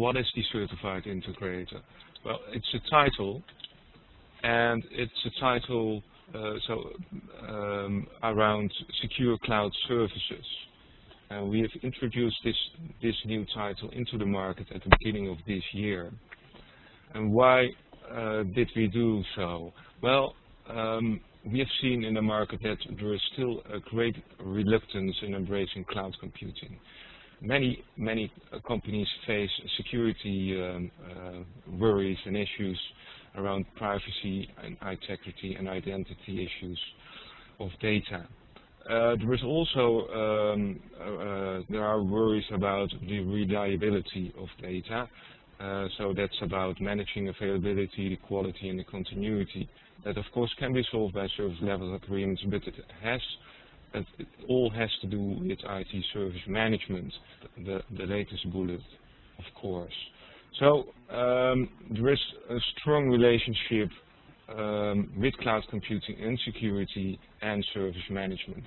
what is the certified integrator? Well, it's a title, and it's a title around secure cloud services. We have introduced this new title into the market at the beginning of this year. And why did we do so? Well, we have seen in the market that there is still a great reluctance in embracing cloud computing. Many companies face security worries and issues around privacy and integrity and identity issues of data. There is also there are worries about the reliability of data. So that's about managing availability, the quality, and the continuity. That of course can be solved by service level agreements, but it all has to do with IT service management, the latest bullet, of course. So there is a strong relationship with cloud computing and security and service management.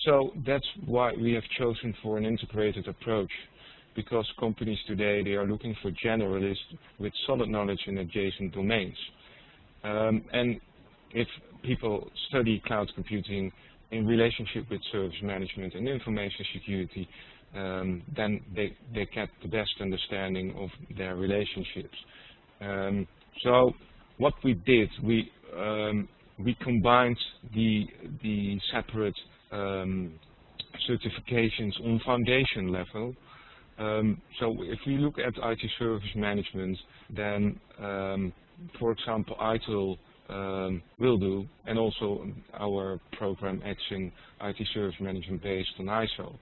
So that's why we have chosen for an integrated approach, because companies today, they are looking for generalists with solid knowledge in adjacent domains. And if people study cloud computing in relationship with service management and information security, then they get the best understanding of their relationships. So what we did, we combined the separate certifications on foundation level. So if we look at IT service management, then for example ITIL will do, and also our program EXIN, IT service management based on ISO.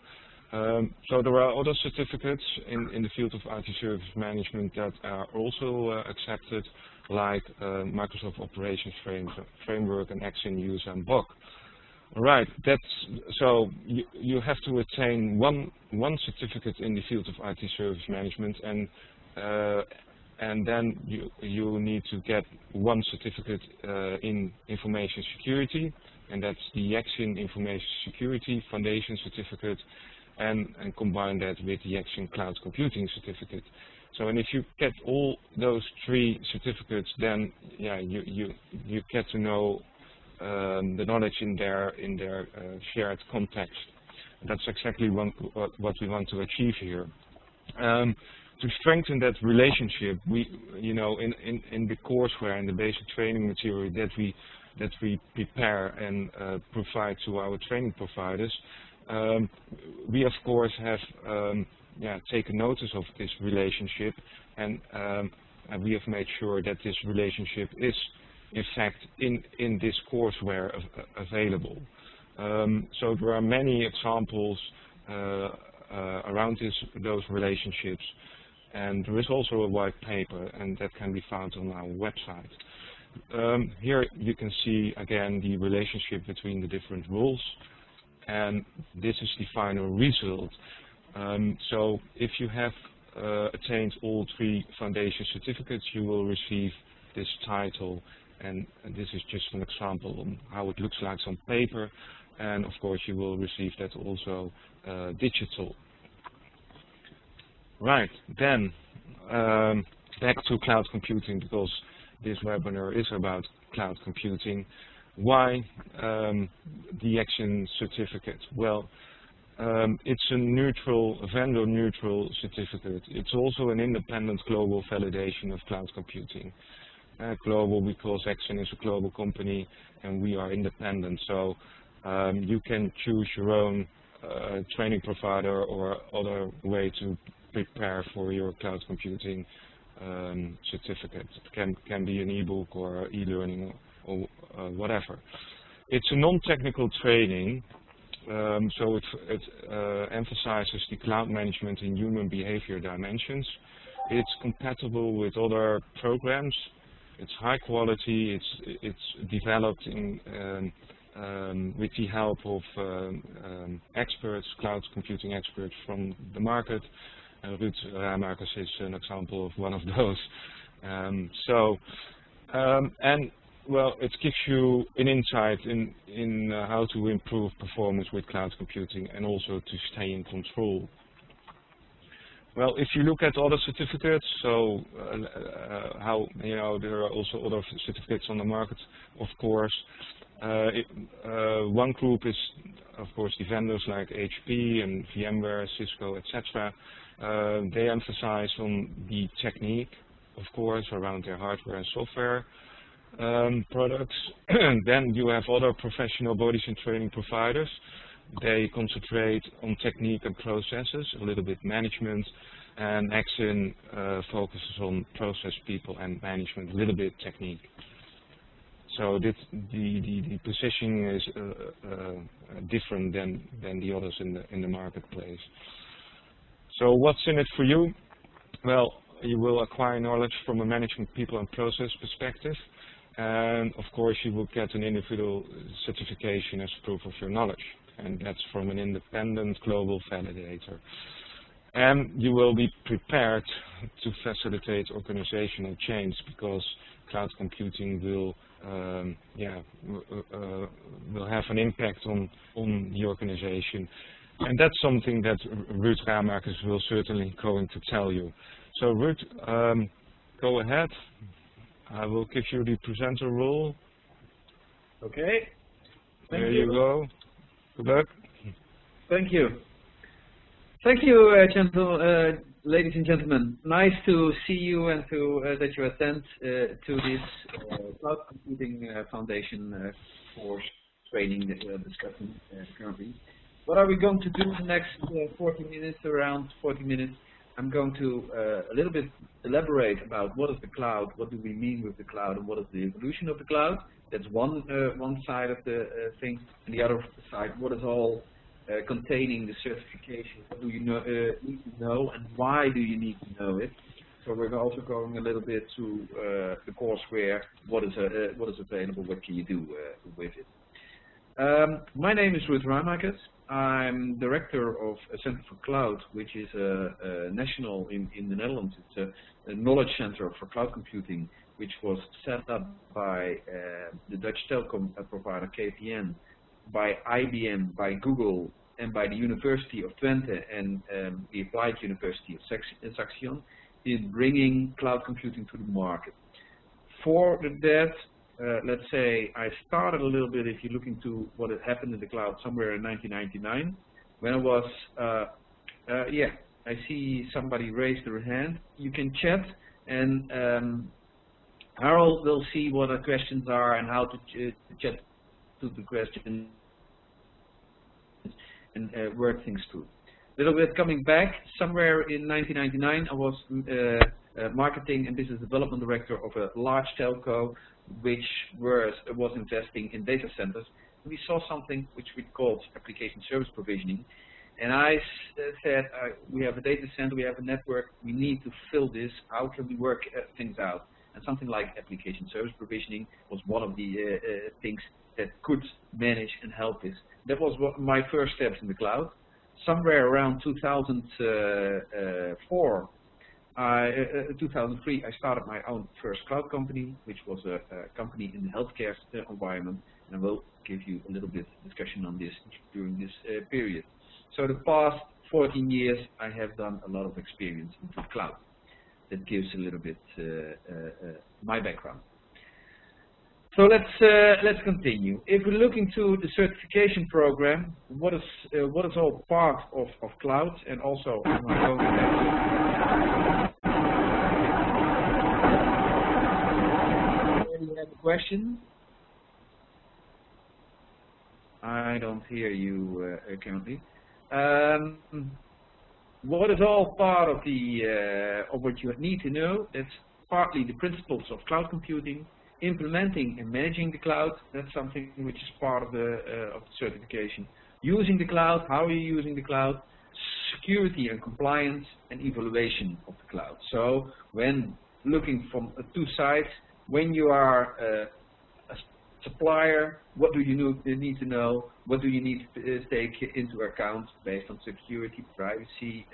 So there are other certificates in the field of IT service management that are also accepted, like Microsoft Operations Framework and EXIN User and BOK. Right, so you have to attain one certificate in the field of IT service management, and then you need to get one certificate in information security, and that's the EXIN Information Security Foundation Certificate, and combine that with the EXIN Cloud Computing Certificate. So, and if you get all those three certificates, then yeah, you get to know the knowledge in their shared context. That's exactly what we want to achieve here. To strengthen that relationship, we, in the courseware and the basic training material that we prepare and provide to our training providers, we of course have taken notice of this relationship, and we have made sure that this relationship is in fact in this courseware available. So there are many examples around those relationships, and there is also a white paper, and that can be found on our website. Here you can see again the relationship between the different rules, and this is the final result. So if you have attained all three foundation certificates, you will receive this title, and this is just an example on how it looks like on paper, and of course you will receive that also digital. Right, then back to cloud computing, because this webinar is about cloud computing. Why the EXIN certificate? Well, it's a neutral, vendor-neutral certificate. It's also an independent global validation of cloud computing. Global because EXIN is a global company and we are independent, so you can choose your own training provider or other way to prepare for your cloud computing certificate. It can be an e-book or e-learning or whatever. It's a non-technical training, so it emphasizes the cloud management in human behavior dimensions. It's compatible with other programs. It's high quality. It's developed with the help of experts, cloud computing experts from the market. Ruud Ramakers is an example of one of those. And well, it gives you an insight in how to improve performance with cloud computing and also to stay in control. Well, if you look at other certificates, so how, there are also other certificates on the market, of course. One group is, of course, the vendors like HP and VMware, Cisco, etc. They emphasize on the technique, of course, around their hardware and software products. Then you have other professional bodies and training providers. They concentrate on technique and processes, a little bit management, and EXIN focuses on process, people, and management, a little bit technique. So the positioning is different than the others in the marketplace. So what's in it for you? Well, you will acquire knowledge from a management, people, and process perspective. And of course, you will get an individual certification as proof of your knowledge. And that's from an independent global validator. And you will be prepared to facilitate organizational change, because cloud computing will have an impact on the organization. And that's something that Ruud Ramakers will certainly going to tell you. So Ruud, go ahead. I will give you the presenter role. Okay. There you go. Good luck. Thank you. Thank you, ladies and gentlemen. Nice to see you and that you attend to this Cloud Computing Foundation course training that we are discussing currently. What are we going to do in the next 40 minutes, around 40 minutes? I'm going to a little bit elaborate about what is the cloud, what do we mean with the cloud, and what is the evolution of the cloud. That's one side of the thing. And the other side, what is all containing the certification, what do you need to know, and why do you need to know it. So we're also going a little bit to the courseware, what is available, what can you do with it. My name is Ruud Ramakers. I'm director of a Center for Cloud, which is national in the Netherlands. It's a knowledge center for cloud computing, which was set up by the Dutch telecom provider KPN, by IBM, by Google, and by the University of Twente and the Applied University of Saxion in bringing cloud computing to the market. For that, let's say I started a little bit, if you look into what had happened in the cloud, somewhere in 1999, when I was, I see somebody raise their hand. You can chat, and Harold will see what the questions are and how to chat to the questions and work things through. A little bit coming back, somewhere in 1999, I was marketing and business development director of a large telco, which was investing in data centers. We saw something which we called application service provisioning, and I said, we have a data center, we have a network, we need to fill this. How can we work things out? And something like application service provisioning was one of the things that could manage and help this. That was my first steps in the cloud. Somewhere around 2004, 2003, I started my own first cloud company, which was a company in the healthcare environment, and I will give you a little bit of discussion on this during this period. So the past 14 years, I have done a lot of experience in the cloud. That gives a little bit my background. So let's continue. If we look into the certification program, what is all part of cloud, and also I'm going to have a question. I don't hear you currently. What is all part of what you need to know? That's partly the principles of cloud computing. Implementing and managing the cloud, that's something which is part of the certification. Using the cloud, how are you using the cloud? Security and compliance, and evaluation of the cloud. So when looking from two sides, when you are a supplier, what do you need to know? What do you need to take into account based on security, privacy,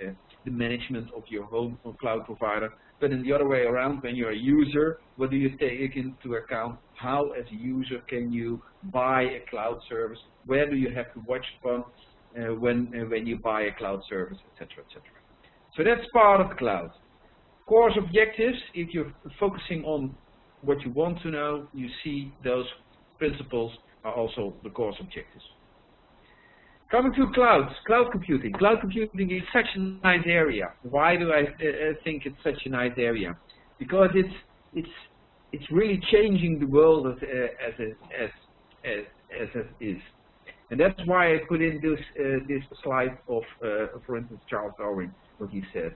the management of your home or cloud provider? But in the other way around, when you're a user, what do you take into account? How, as a user, can you buy a cloud service? Where do you have to watch from when you buy a cloud service, etc., etc. So that's part of the cloud. Course objectives, if you're focusing on what you want to know, you see those principles are also the course objectives. Coming to cloud computing. Cloud computing is such a nice area. Why do I think it's such a nice area? Because it's really changing the world as it is. And that's why I put in this slide of, for instance, Charles Darwin, what he said.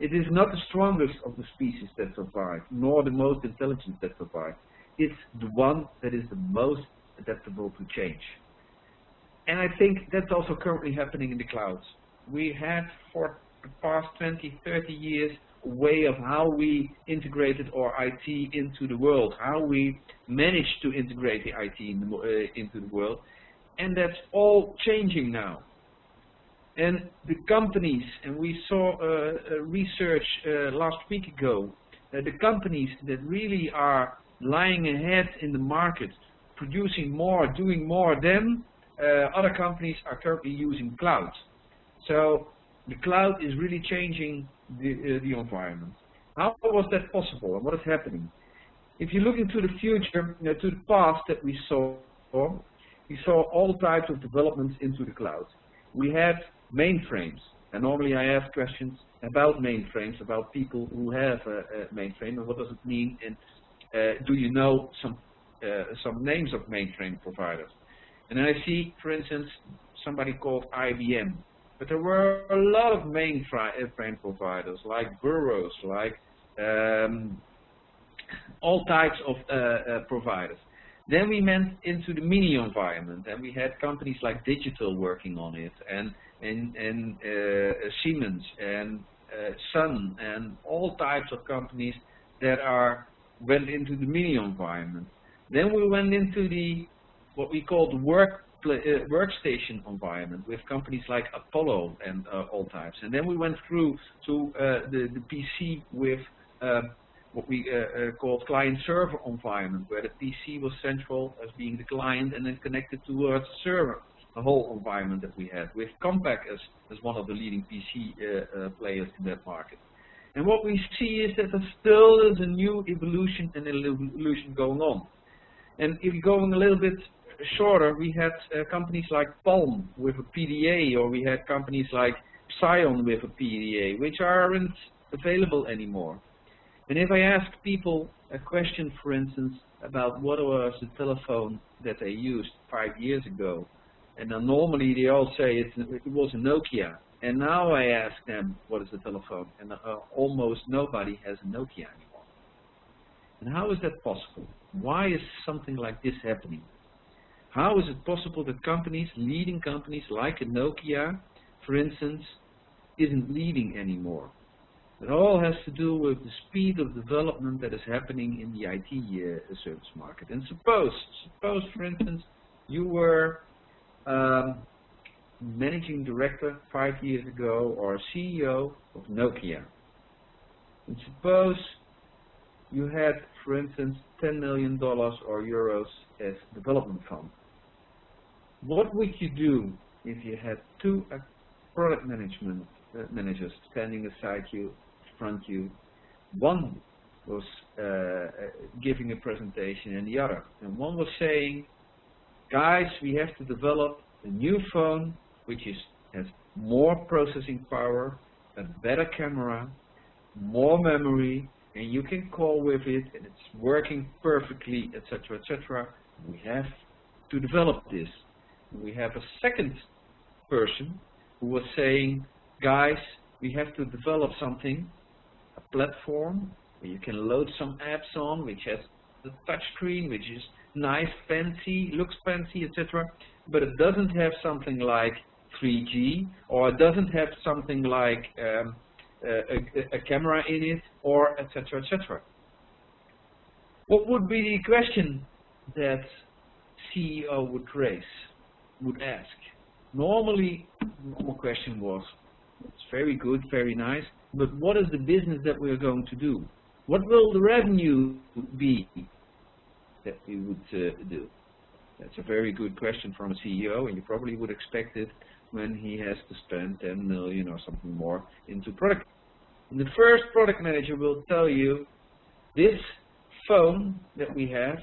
It is not the strongest of the species that survive, nor the most intelligent that survive. It's the one that is the most adaptable to change. And I think that's also currently happening in the clouds. We had for the past 20, 30 years a way of how we integrated our IT into the world, how we managed to integrate the IT into the world, and that's all changing now. And the companies, and we saw research last week ago, the companies that really are lying ahead in the market, producing more, doing more than other companies are currently using cloud. So the cloud is really changing the environment. How was that possible, and what is happening? If you look into the future, to the past that we saw all types of developments into the cloud. We had mainframes, and normally I ask questions about mainframes, about people who have a mainframe, and what does it mean, and do you know some names of mainframe providers? And then I see, for instance, somebody called IBM, but there were a lot of mainframe providers, like Burroughs, like all types of providers. Then we went into the mini environment, and we had companies like Digital working on it, and Siemens, and Sun, and all types of companies that went into the mini environment. Then we went into the what we call the workstation environment with companies like Apollo and all types. And then we went through to the PC with what we called client-server environment, where the PC was central as being the client and then connected towards the server, the whole environment that we had, with Compaq as one of the leading PC players in that market. And what we see is that there still is a new evolution and evolution going on. And if going a little bit shorter, we had companies like Palm with a PDA, or we had companies like Psion with a PDA, which aren't available anymore. And if I ask people a question, for instance, about what was the telephone that they used 5 years ago, and then normally they all say it was a Nokia. And now I ask them what is the telephone, and almost nobody has a Nokia anymore. And how is that possible? Why is something like this happening? How is it possible that companies, leading companies like a Nokia, for instance, isn't leading anymore? It all has to do with the speed of development that is happening in the IT service market. And suppose, for instance, you were managing director 5 years ago, or CEO of Nokia. And suppose you had, for instance, $10 million or euros as development fund. What would you do if you had two product managers standing aside you, front you? One was giving a presentation, and the other. And one was saying, guys, we have to develop a new phone which has more processing power, a better camera, more memory, and you can call with it, and it's working perfectly, etc., etc. We have to develop this. We have a second person who was saying, guys, we have to develop something, a platform where you can load some apps on, which has the touch screen, which is nice, fancy, looks fancy, etc. But it doesn't have something like 3G, or it doesn't have something like a camera in it, or etc., etc. What would be the question that CEO would ask? Normally, the normal question was, it's very good, very nice, but what is the business that we're going to do? What will the revenue be that we would do? That's a very good question from a CEO, and you probably would expect it when he has to spend 10 million or something more into product And the first product manager will tell you, this phone that we have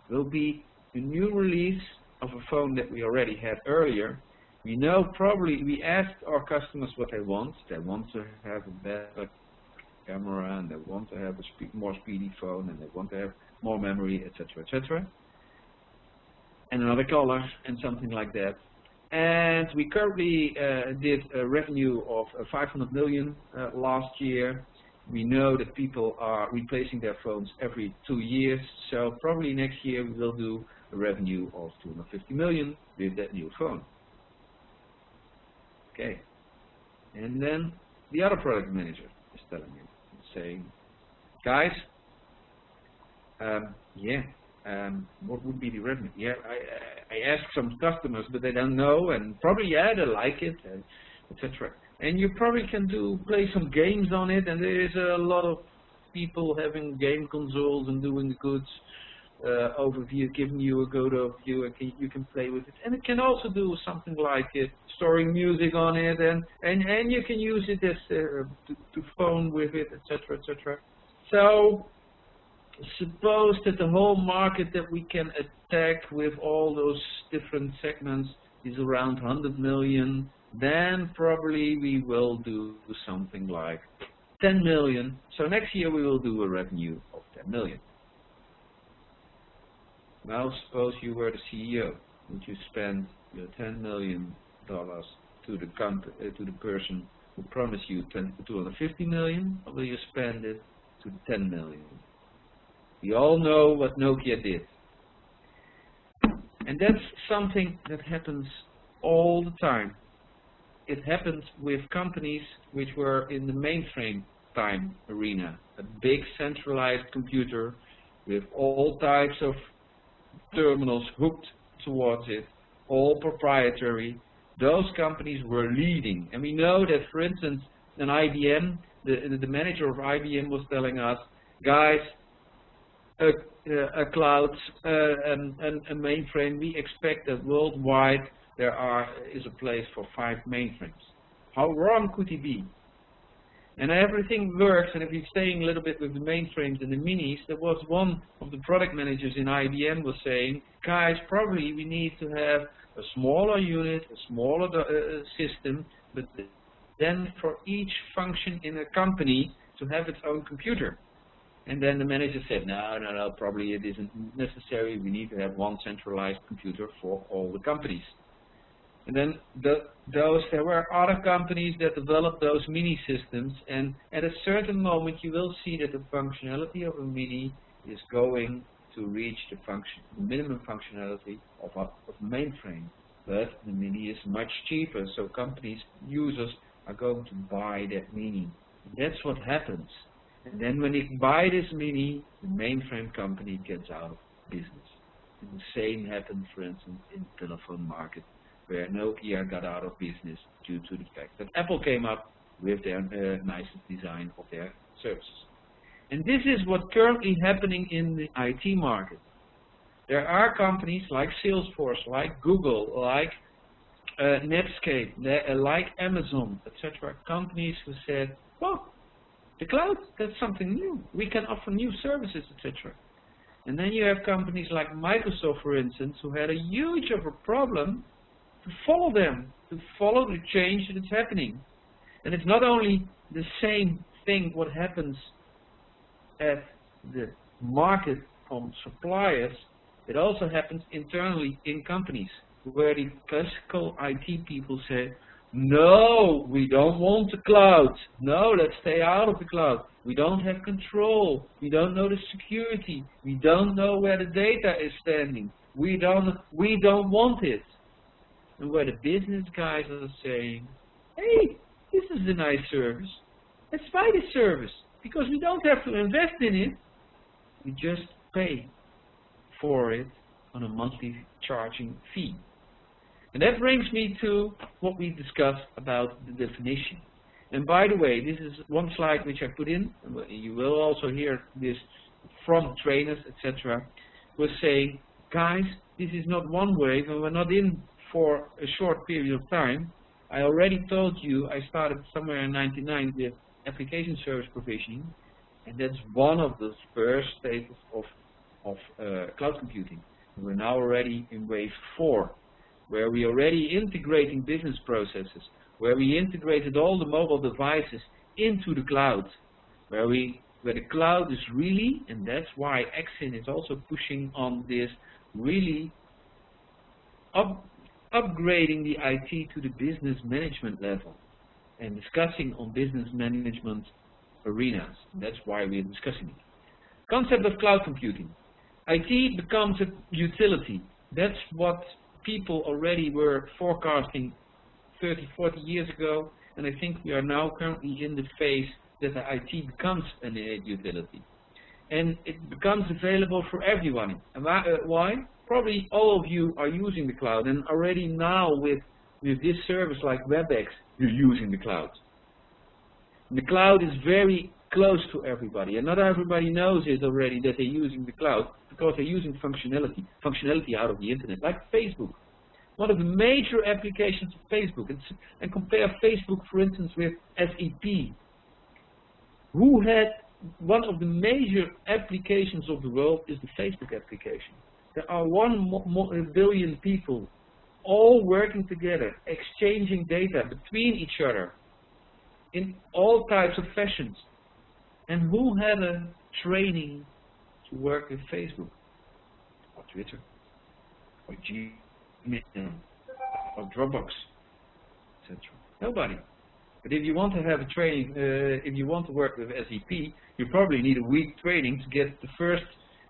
will be a new release of a phone that we already had earlier. We know probably, we asked our customers what they want. They want to have a better camera, and they want to have a more speedy phone, and they want to have more memory, etc., etc. And another color, and something like that. And we currently did a revenue of 500 million last year. We know that people are replacing their phones every 2 years, so probably next year we will do a revenue of 250 million with that new phone. Okay. And then the other product manager is telling you, saying, guys, what would be the revenue? Yeah, I asked some customers, but they don't know, and probably, yeah, they like it, etc. And you probably can play some games on it, and there is a lot of people having game consoles and doing a good overview, giving you a good overview, and you can play with it. And it can also do something like storing music on it, and you can use it as to phone with it, etc., etc. So suppose that the whole market that we can attack with all those different segments is around 100 million, then probably we will do something like 10 million. So next year we will do a revenue of 10 million. Now suppose you were the CEO. Would you spend your $10 million to the person who promised you 250 million, or will you spend it to 10 million? We all know what Nokia did. And that's something that happens all the time. It happens with companies which were in the mainframe time arena. A big centralized computer with all types of terminals hooked towards it, all proprietary. Those companies were leading. And we know that, for instance, an IBM, the manager of IBM was telling us, guys, a cloud and a mainframe, we expect that worldwide there is a place for 5 mainframes. How wrong could he be? And everything works, and if you're staying a little bit with the mainframes and the minis, there was one of the product managers in IBM was saying, guys, probably we need to have a smaller unit, a smaller system, but then for each function in a company to have its own computer. And then the manager said, no, probably it isn't necessary. We need to have one centralized computer for all the companies. And then there were other companies that developed those mini systems, and at a certain moment you will see that the functionality of a mini is going to reach the minimum functionality of a mainframe. But the mini is much cheaper, so users are going to buy that mini. And that's what happens. And then when they buy this mini, the mainframe company gets out of business. And the same happened, for instance, in the telephone market, where Nokia got out of business due to the fact that Apple came up with their nicest design of their services. And this is what's currently happening in the IT market. There are companies like Salesforce, like Google, like Netscape, like Amazon, etc. Companies who said, well, the cloud, that's something new. We can offer new services, etc. And then you have companies like Microsoft, for instance, who had a huge of a problem to follow them, to follow the change that's happening. And it's not only the same thing what happens at the market from suppliers, it also happens internally in companies, where the classical IT people say, no, we don't want the cloud. No, let's stay out of the cloud. We don't have control. We don't know the security. We don't know where the data is standing. We don't want it. And where the business guys are saying, hey, this is a nice service. Let's buy this service, because we don't have to invest in it. We just pay for it on a monthly charging fee. And that brings me to what we discussed about the definition. And by the way, this is one slide which I put in. You will also hear this from trainers, etc. We're saying, guys, this is not one wave, and we're not in for a short period of time. I already told you I started somewhere in '99 with application service provisioning, and that's one of the first stages of cloud computing. We're now already in wave 4, where we're already integrating business processes, where we integrated all the mobile devices into the cloud, where the cloud is really, and that's why EXIN is also pushing on this, really upgrading the IT to the business management level and discussing on business management arenas. And that's why we're discussing it. Concept of cloud computing. IT becomes a utility. That's what people already were forecasting 30, 40 years ago, and I think we are now currently in the phase that the IT becomes a utility. And it becomes available for everyone. And why? Probably all of you are using the cloud, and already now with this service like WebEx, you're using the cloud. And the cloud is very close to everybody, and not everybody knows it already that they're using the cloud because they're using functionality out of the internet, like Facebook. One of the major applications of Facebook, and compare Facebook, for instance, with SAP. Who had one of the major applications of the world is the Facebook application. There are 1 billion people all working together, exchanging data between each other in all types of fashions. And who had a training to work with Facebook, or Twitter, or Gmail, or Dropbox, etc.? Nobody. But if you want to have a training, if you want to work with SAP, you probably need a week training to get the first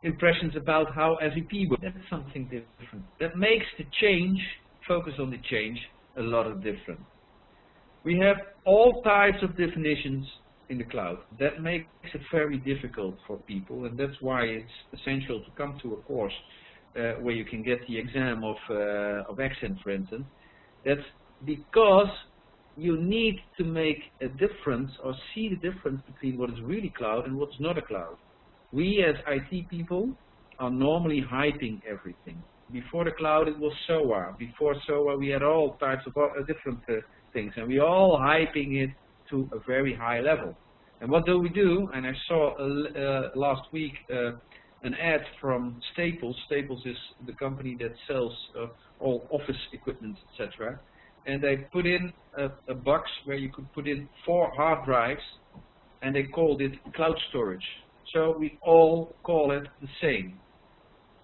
impressions about how SAP works. That's something different. That makes the change, focus on the change, a lot of different. We have all types of definitions in the cloud. That makes it very difficult for people, and that's why it's essential to come to a course where you can get the exam of EXIN, for instance. That's because you need to make a difference or see the difference between what is really cloud and what's not a cloud. We as IT people are normally hyping everything. Before the cloud it was SOA. Before SOA we had all types of different things, and we all hyping it to a very high level. And what do we do? And I saw last week an ad from Staples. Staples is the company that sells all office equipment, etc. And they put in a box where you could put in 4 hard drives, and they called it cloud storage. So we all call it the same.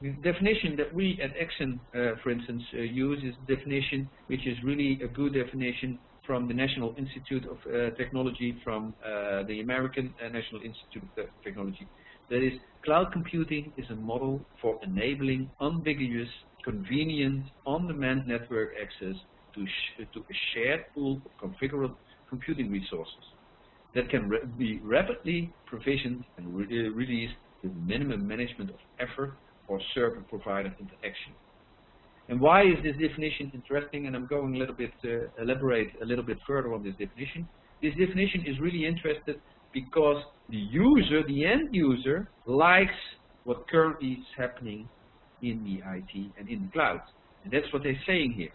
The definition that we at EXIN, for instance, use is a definition which is really a good definition from the National Institute of Technology, from the American National Institute of Technology. That is, cloud computing is a model for enabling unambiguous, convenient, on-demand network access to a shared pool of configurable computing resources that can be rapidly provisioned and released with minimum management of effort or server provider interaction. And why is this definition interesting? And I'm going a little bit elaborate a little bit further on this definition. This definition is really interesting because the user, the end user, likes what currently is happening in the IT and in the cloud. And that's what they're saying here.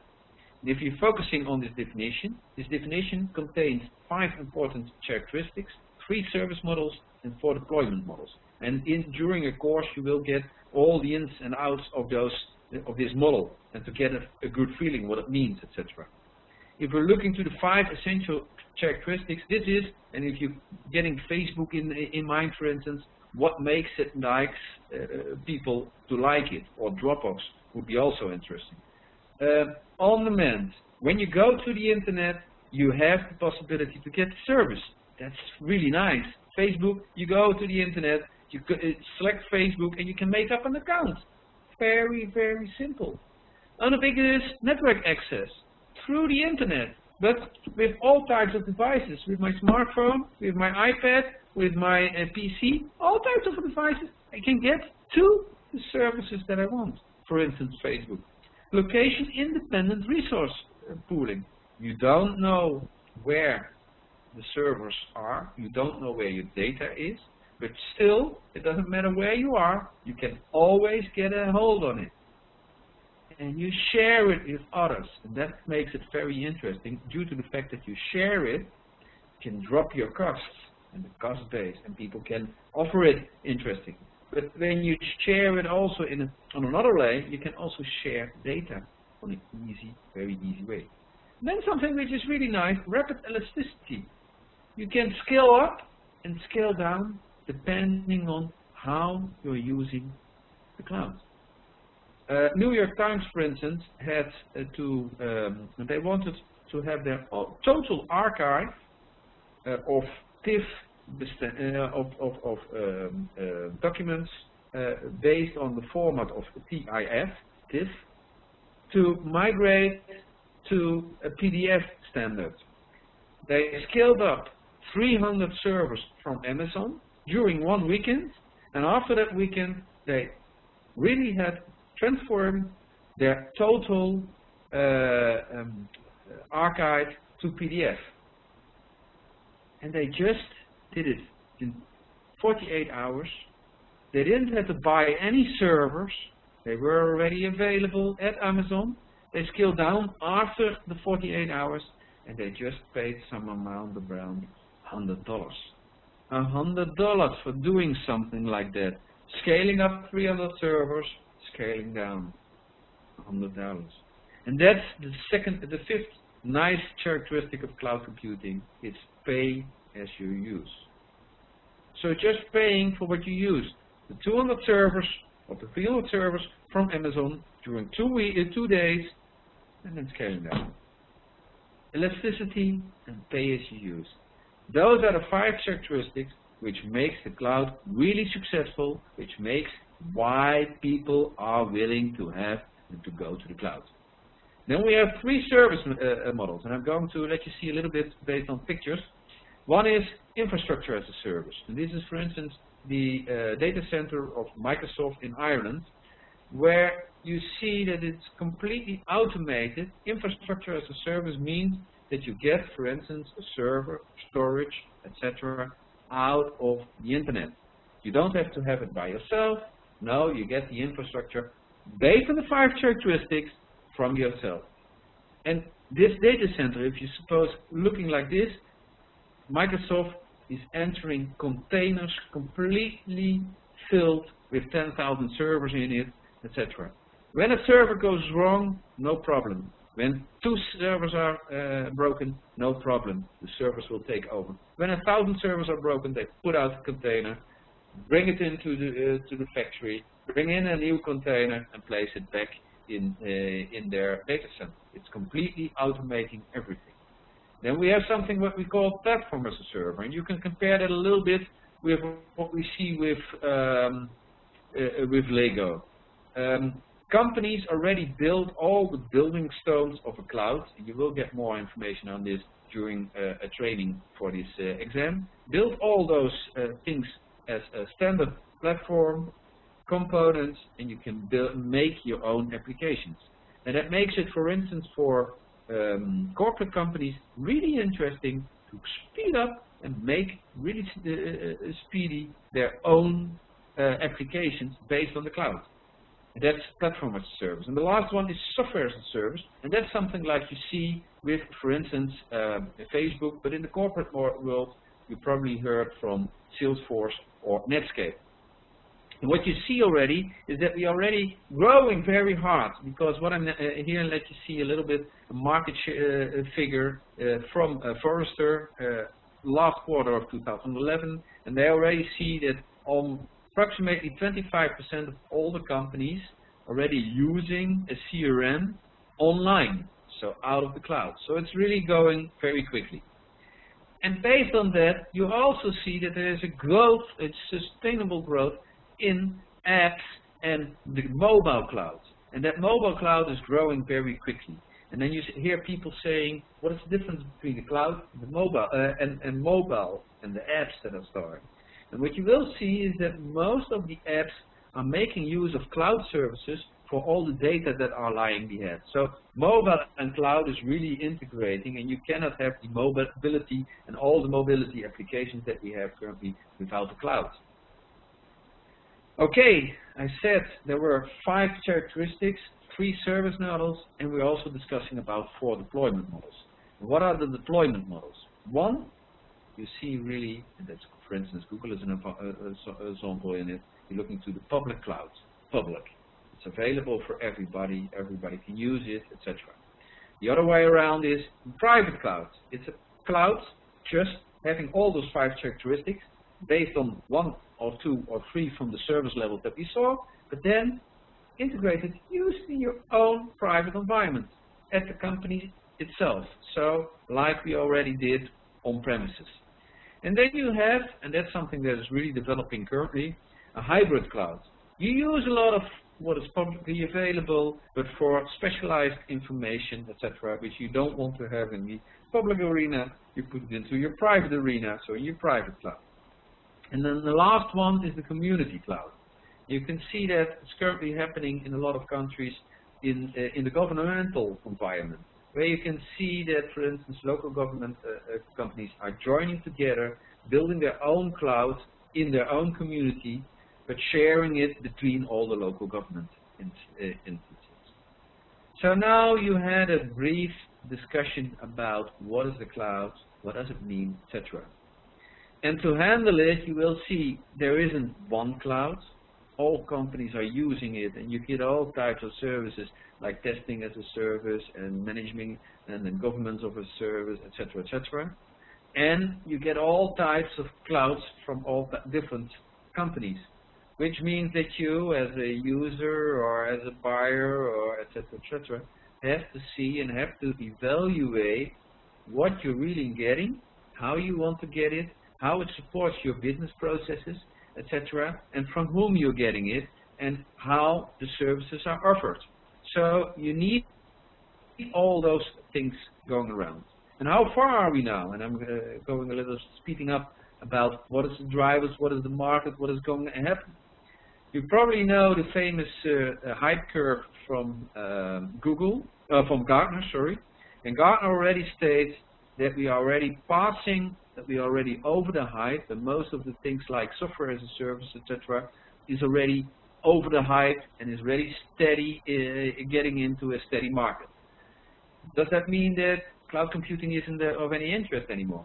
And if you're focusing on this definition contains 5 important characteristics, 3 service models, and 4 deployment models. And during a course you will get all the ins and outs of this model, and to get a good feeling what it means, etc. If we're looking to the 5 essential characteristics, this is, and if you're getting Facebook in mind, for instance, what makes it likes people to like it, or Dropbox would be also interesting. On demand. When you go to the internet, you have the possibility to get service. That's really nice. Facebook, you go to the internet, you select Facebook, and you can make up an account. Very, very simple. Unambiguous network access through the internet, but with all types of devices. With my smartphone, with my iPad, with my PC, all types of devices, I can get to the services that I want. For instance, Facebook. Location independent resource pooling. You don't know where the servers are, you don't know where your data is, but still, it doesn't matter where you are, you can always get a hold on it. And you share it with others, and that makes it very interesting. Due to the fact that you share it, you can drop your costs. and the cost base, and people can offer it interesting. But when you share it also on another layer, you can also share data on an easy, very easy way. And then something which is really nice, rapid elasticity. You can scale up and scale down depending on how you're using the cloud. New York Times, for instance, had they wanted to have their total archive of TIFF documents based on the format of TIFF, to migrate to a PDF standard. They scaled up 300 servers from Amazon during one weekend, and after that weekend they really had transformed their total archive to PDF. And they just did it in 48 hours. They didn't have to buy any servers. They were already available at Amazon. They scaled down after the 48 hours, and they just paid some amount around $100. $100 for doing something like that. Scaling up 300 servers, scaling down $100. And that's the fifth nice characteristic of cloud computing. It's pay as you use. So just paying for what you use. The 200 servers or the 300 servers from Amazon during 2 days, and then scaling down. Elasticity and pay as you use. Those are the 5 characteristics which makes the cloud really successful, which makes why people are willing to have and to go to the cloud. Then we have 3 service models, and I'm going to let you see a little bit based on pictures. One is infrastructure as a service, and this is, for instance, the data center of Microsoft in Ireland, where you see that it's completely automated. Infrastructure as a service means that you get, for instance, a server, storage, etc. out of the internet. You don't have to have it by yourself. No, you get the infrastructure based on the 5 characteristics from yourself. And this data center, if you suppose looking like this, Microsoft is entering containers completely filled with 10,000 servers in it, etc. When a server goes wrong, no problem. When 2 servers are broken, no problem. The servers will take over. When 1,000 servers are broken, they put out a container, bring it into the factory, bring in a new container, and place it back in their data center. It's completely automating everything. Then we have something what we call platform as a server, and you can compare that a little bit with what we see with Lego. Companies already build all the building stones of a cloud, and you will get more information on this during a training for this exam. Build all those things as a standard platform, components, and you can make your own applications. And that makes it, for instance, for corporate companies really interesting to speed up and make really speedy their own applications based on the cloud. And that's platform as a service. And the last one is software as a service, and that's something like you see with, for instance, Facebook, but in the corporate world, you probably heard from Salesforce or Netscape. And what you see already is that we are already growing very hard, because what I'm here and let you see a little bit a market figure from Forrester last quarter of 2011, and they already see that approximately 25% of all the companies already using a CRM online, so out of the cloud. So it's really going very quickly. And based on that, you also see that there is a growth, a sustainable growth in apps and the mobile cloud. And that mobile cloud is growing very quickly. And then you hear people saying, what is the difference between the cloud and the mobile, and the apps that are starting? And what you will see is that most of the apps are making use of cloud services for all the data that are lying behind. So mobile and cloud is really integrating, and you cannot have the mobility and all the mobility applications that we have currently without the cloud. Okay, I said there were 5 characteristics, 3 service models, and we're also discussing about 4 deployment models. What are the deployment models? 1, you see really, and that's for instance Google is an example in it, you're looking to the public cloud. Public. It's available for everybody, everybody can use it, etc. The other way around is private cloud. It's a cloud just having all those 5 characteristics based on 1 or 2 or 3 from the service levels that we saw, but then integrated, used in your own private environment at the company itself. So, like we already did on premises. And then you have, and that's something that is really developing currently, a hybrid cloud. You use a lot of what is publicly available, but for specialized information, etc., which you don't want to have in the public arena, you put it into your private arena, so in your private cloud. And then the last one is the community cloud. You can see that it's currently happening in a lot of countries in the governmental environment, where you can see that, for instance, local government companies are joining together, building their own cloud in their own community, but sharing it between all the local government instances. So now you had a brief discussion about what is the cloud, what does it mean, etc. And to handle it, you will see there isn't one cloud. All companies are using it, and you get all types of services like testing as a service and management and then governance of a service, etc., etc. And you get all types of clouds from all different companies, which means that you, as a user or as a buyer or etc., etc., have to see and have to evaluate what you're really getting, how you want to get it, how it supports your business processes, etc., and from whom you're getting it, and how the services are offered. So you need all those things going around. And how far are we now? And I'm going a little speeding up about what is the drivers, what is the market, what is going to happen. You probably know the famous hype curve from from Gartner, sorry. And Gartner already states that we are already passing, that we are already over the hype, and most of the things like software as a service, etc., is already over the hype and is really steady, getting into a steady market. Does that mean that cloud computing isn't of any interest anymore?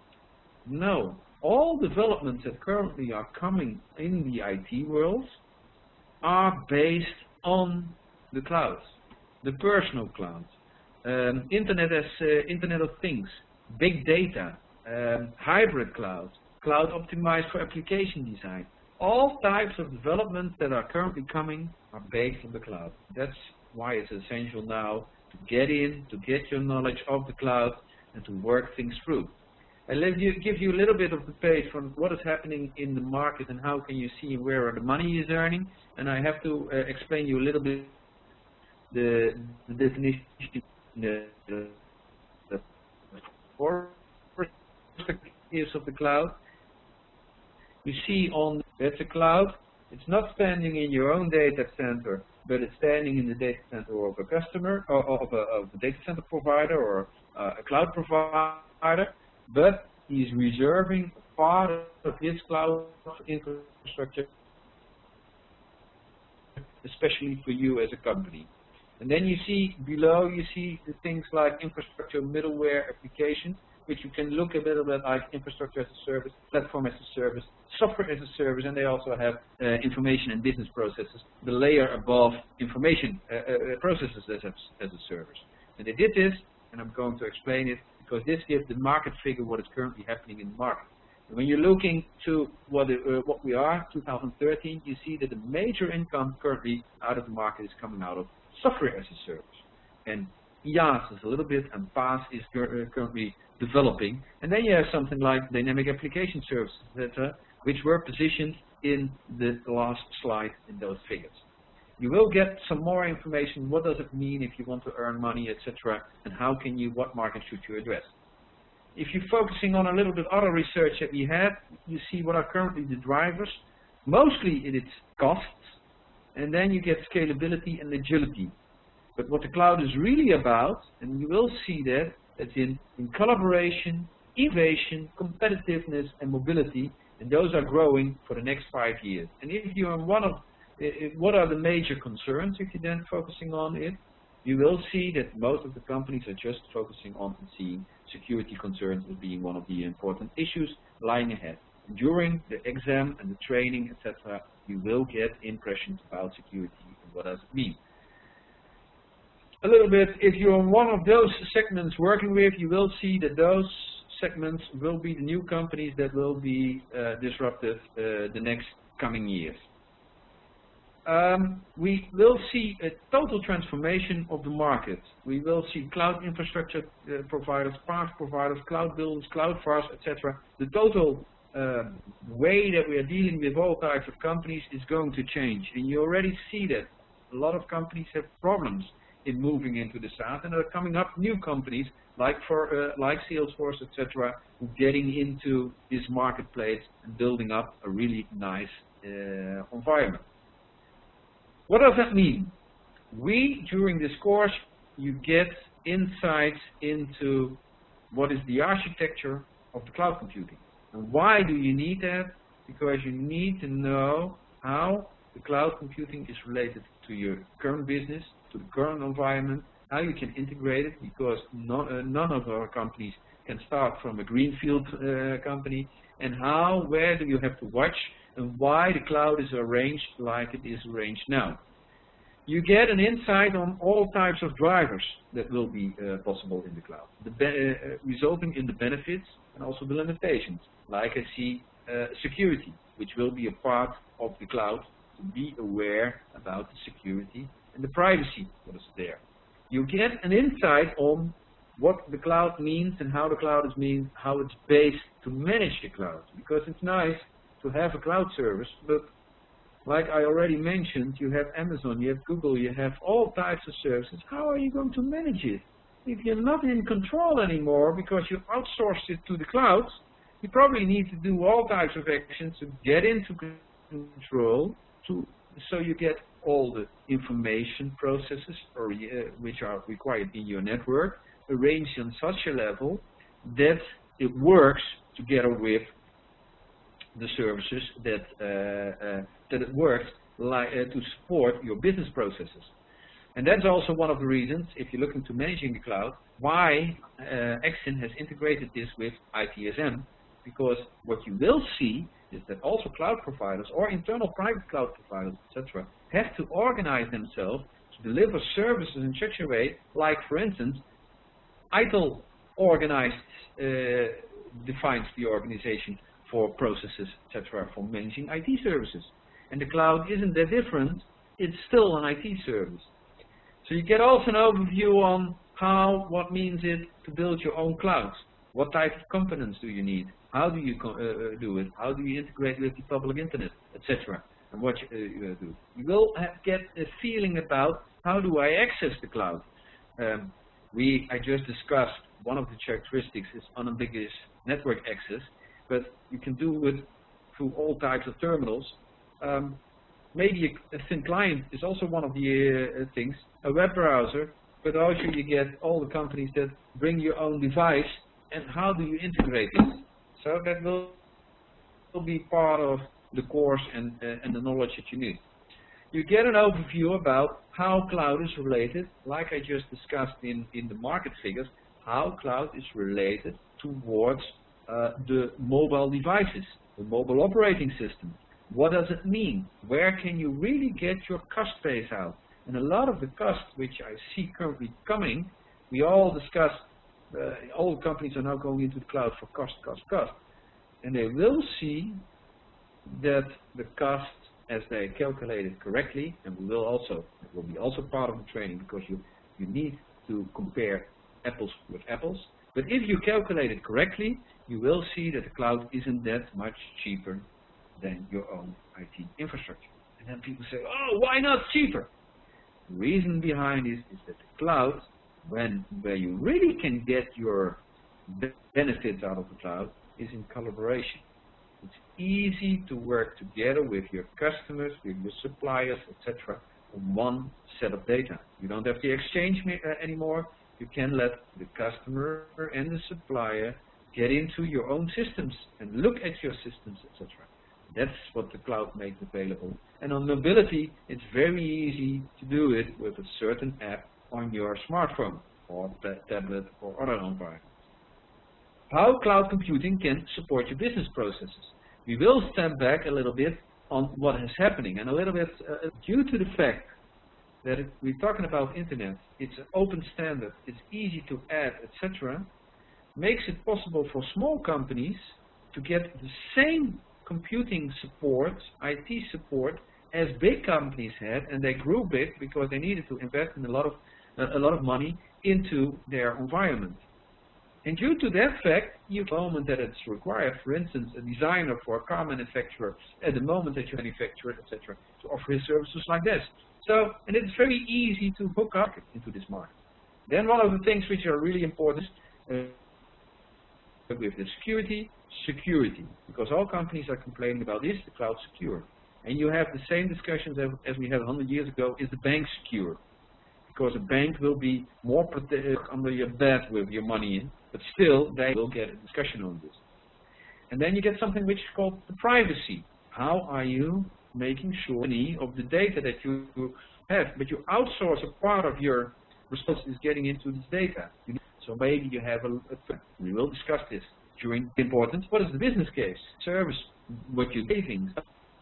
No. All developments that currently are coming in the IT world are based on the cloud, the personal cloud, Internet of Things, big data, hybrid cloud, cloud optimized for application design. All types of developments that are currently coming are based on the cloud. That's why it's essential now to get in, to get your knowledge of the cloud, and to work things through. I'll give you a little bit of the page from what is happening in the market and how can you see where the money is earning. And I have to explain you a little bit the definition of the cloud. You see on that's a cloud. It's not standing in your own data center, but it's standing in the data center of a customer, or of a data center provider, or a cloud provider. But he's reserving part of his cloud infrastructure, especially for you as a company. And then you see below, you see the things like infrastructure, middleware, applications, which you can look a little bit like infrastructure as a service, platform as a service, software as a service, and they also have information and business processes, the layer above information processes as a service. And they did this, and I'm going to explain it, because this gives the market figure what is currently happening in the market. And when you're looking to what we are, 2013, you see that the major income currently out of the market is coming out of software as a service. And IaaS is a little bit, and PaaS is currently developing. And then you have something like dynamic application services, etc., which were positioned in the last slide in those figures. You will get some more information. What does it mean if you want to earn money, etc., and how can you, what market should you address? If you're focusing on a little bit other research that we have, you see what are currently the drivers. Mostly it's costs, and then you get scalability and agility. But what the cloud is really about, and you will see that, it's in collaboration, innovation, competitiveness, and mobility, and those are growing for the next 5 years. And if you're in one of what are the major concerns if you're then focusing on it, you will see that most of the companies are just focusing on seeing security concerns as being one of the important issues lying ahead. During the exam and the training, etc., you will get impressions about security and what does it mean. A little bit, if you're on one of those segments working with, you will see that those segments will be the new companies that will be disruptive the next coming years. We will see a total transformation of the market. We will see cloud infrastructure providers, PaaS providers, cloud builders, cloud VARs, etc. The total way that we are dealing with all types of companies is going to change. And you already see that a lot of companies have problems in moving into the SaaS, and there are coming up new companies like Salesforce, etc., getting into this marketplace and building up a really nice environment. What does that mean? During this course, you get insights into what is the architecture of the cloud computing. And why do you need that? Because you need to know how the cloud computing is related to your current business, to the current environment, how you can integrate it, because none of our companies can start from a greenfield company, and where do you have to watch, and why the cloud is arranged like it is arranged now. You get an insight on all types of drivers that will be possible in the cloud, resulting in the benefits and also the limitations. Like I see security, which will be a part of the cloud, to be aware about the security and the privacy that is there. You get an insight on what the cloud means and how the cloud is how it's based to manage the cloud. Because it's nice to have a cloud service, but like I already mentioned, you have Amazon, you have Google, you have all types of services. How are you going to manage it? If you're not in control anymore because you outsourced it to the cloud, you probably need to do all types of actions to get into control, so you get all the information processes which are required in your network arranged on such a level that it works together with the services that it works to support your business processes. And that's also one of the reasons, if you're looking to managing the cloud, why EXIN has integrated this with ITSM, because what you will see is that also cloud providers or internal private cloud providers, etc., have to organize themselves to deliver services in such a way, like for instance, ITIL organized defines the organization for processes, etc., for managing IT services. And the cloud isn't that different, it's still an IT service. So you get also an overview on what means it to build your own cloud. What type of components do you need? How do you do it? How do you integrate with the public internet, etc.? And what you do. You will get a feeling about how do I access the cloud. I just discussed one of the characteristics is unambiguous network access, but you can do it through all types of terminals. Maybe a thin client is also one of the things, a web browser, but also you get all the companies that bring your own device, and how do you integrate this? So that will be part of the course and the knowledge that you need. You get an overview about how cloud is related, like I just discussed in the market figures, how cloud is related towards the mobile devices, the mobile operating system. What does it mean? Where can you really get your cost base out? And a lot of the costs which I see currently coming, we all discussed, all companies are now going into the cloud for cost. And they will see that the cost, as they calculate it correctly, and it will be also part of the training, because you need to compare apples with apples. But if you calculate it correctly, you will see that the cloud isn't that much cheaper than your own IT infrastructure. And then people say, oh, why not cheaper? The reason behind this is that the cloud, where you really can get your benefits out of the cloud, is in collaboration. It's easy to work together with your customers, with your suppliers, etc., on one set of data. You don't have to exchange anymore. You can let the customer and the supplier get into your own systems and look at your systems, etc. That's what the cloud makes available. And on mobility, it's very easy to do it with a certain app on your smartphone or tablet or other environment. how cloud computing can support your business processes. We will stand back a little bit on what is happening, and a little bit due to the fact that we're talking about internet, it's an open standard, it's easy to add, etc., makes it possible for small companies to get the same computing support, IT support, as big companies had, and they grew big because they needed to invest in a lot of money into their environment. And due to that fact, the moment that it's required, for instance, a designer for a car manufacturer, at the moment that you manufacture it, etc., to offer his services like this. So, and it's very easy to hook up into this market. Then one of the things which are really important with the security, because all companies are complaining about, is the cloud secure? And you have the same discussions as we had 100 years ago, is the bank secure? Because a bank will be more under your bed with your money in, but still they will get a discussion on this. And then you get something which is called the privacy. How are you making sure any of the data that you have, but you outsource a part of your responsibility is getting into this data. So maybe you have we will discuss this during important. What is the business case? Service, what you're saving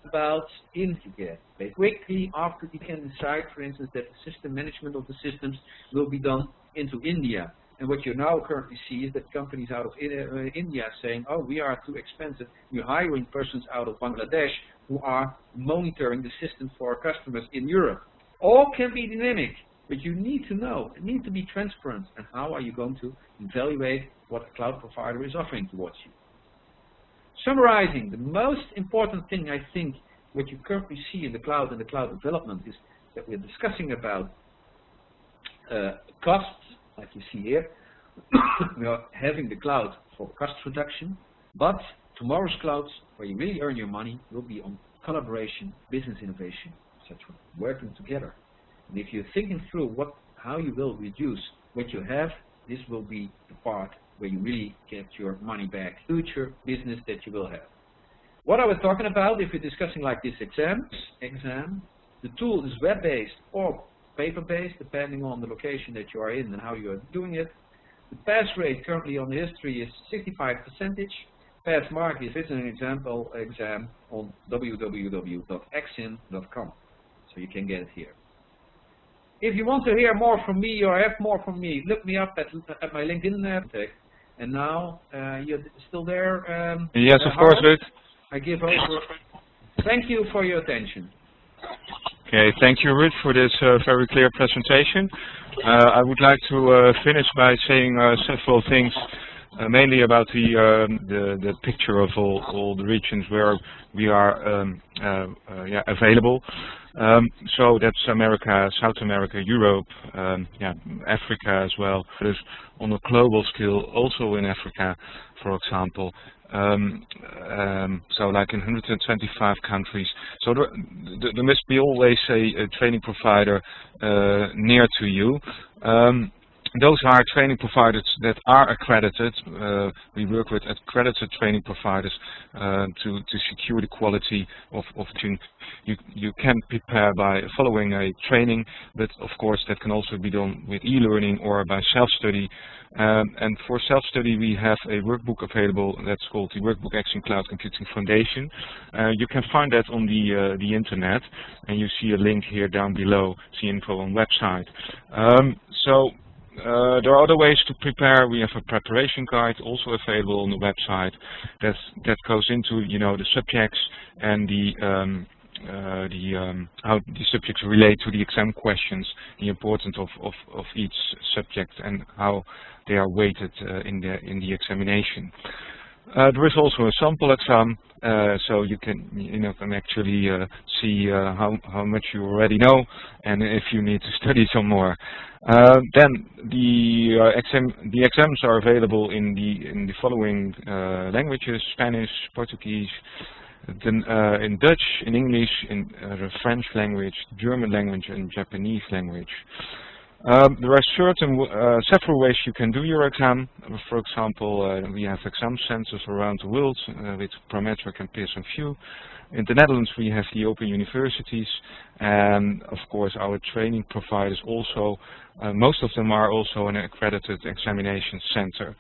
about you get. Quickly after you can decide, for instance, that the system management of the systems will be done into India. And what you now currently see is that companies out of India are saying, oh, we are too expensive. We're hiring persons out of Bangladesh who are monitoring the system for our customers in Europe. All can be dynamic, but you need to know, it needs to be transparent. And how are you going to evaluate what the cloud provider is offering towards you? Summarizing, the most important thing I think what you currently see in the cloud and the cloud development is that we're discussing about costs, like you see here. We are having the cloud for cost reduction, but tomorrow's clouds, where you really earn your money, will be on collaboration, business innovation, etc., working together. And if you're thinking through how you will reduce what you have, this will be the part where you really get your money back, future business that you will have. What I was talking about, if you're discussing like this exam, the tool is web-based or paper-based, depending on the location that you are in and how you are doing it. The pass rate currently on the history is 65%. Pass mark is an example exam on www.exin.com, so you can get it here. If you want to hear more from me or have more from me, look me up at my LinkedIn contact. And now, you're still there? Yes, of course, Ruud. I give over. Thank you for your attention. Okay, thank you, Ruud, for this very clear presentation. I would like to finish by saying several things, mainly about the picture of all the regions where we are available. So that's America, South America, Europe, Africa as well. There's on a global scale, also in Africa, for example. So like in 125 countries. So there must be always a training provider near to you. Those are training providers that are accredited. We work with accredited training providers to secure the quality of training. You can prepare by following a training, but of course that can also be done with e-learning or by self-study. And for self-study we have a workbook available that's called the Workbook EXIN Cloud Computing Foundation. You can find that on the internet, and you see a link here down below, see info on website. There are other ways to prepare. We have a preparation guide also available on the website that goes into the subjects and how the subjects relate to the exam questions, the importance of each subject and how they are weighted in the examination. There is also a sample exam, so you can actually see how much you already know and if you need to study some more. Then the exams are available in the following languages: Spanish, Portuguese, then in Dutch, in English, in the French language, German language, and Japanese language. There are several ways you can do your exam. For example, we have exam centers around the world with Prometric and Pearson VUE. In the Netherlands we have the Open Universities, and of course our training providers also, most of them are also an accredited examination center.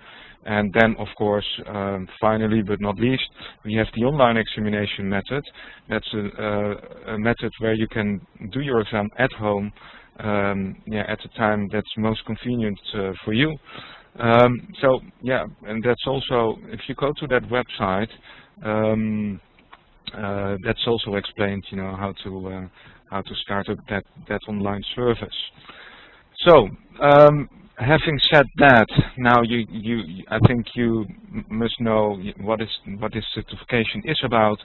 And then, of course, finally but not least, we have the online examination method. That's a method where you can do your exam at home, at the time that's most convenient for you. So yeah, and that's also, if you go to that website, that's also explained, how to start up that online service. So, having said that, now I think you must know what this certification is about,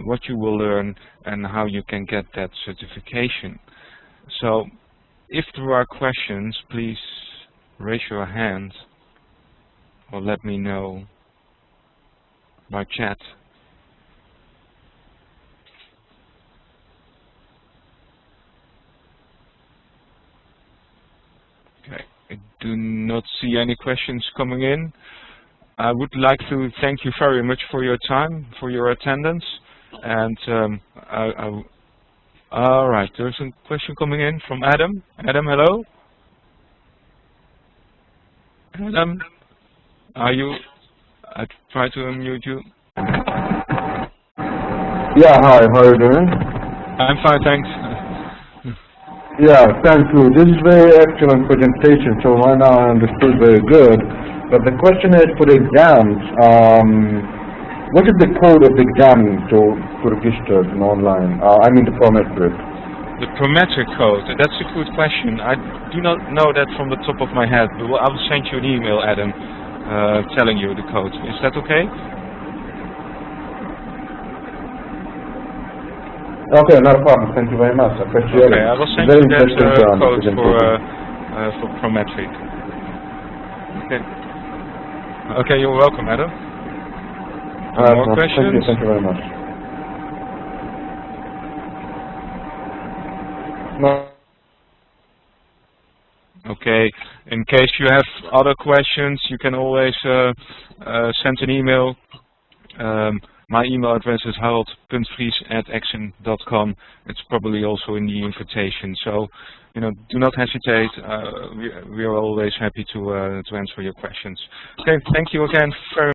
what you will learn, and how you can get that certification. So, if there are questions, please raise your hand or let me know by chat. Okay, I do not see any questions coming in. I would like to thank you very much for your time, for your attendance, and all right, there's a question coming in from Adam. Adam, hello. Adam, are you? I try to unmute you. Yeah, hi, how are you doing? I'm fine, thanks. Yeah, thank you. This is very excellent presentation, so right now I understood very good. But the question is for the exams, what is the code of the exam to register online? I mean the prometric. The prometric code, that's a good question. I do not know that from the top of my head, but I will send you an email, Adam, telling you the code. Is that okay? Okay, not a problem. Thank you very much. I appreciate it. Okay, I will send you that code for prometric. Okay. Okay, you're welcome, Adam. More questions? Thank you very much. No. Okay, in case you have other questions, you can always send an email. My email address is harold.vries@exin.com. It's probably also in the invitation. So, do not hesitate. We are always happy to answer your questions. Okay, thank you again very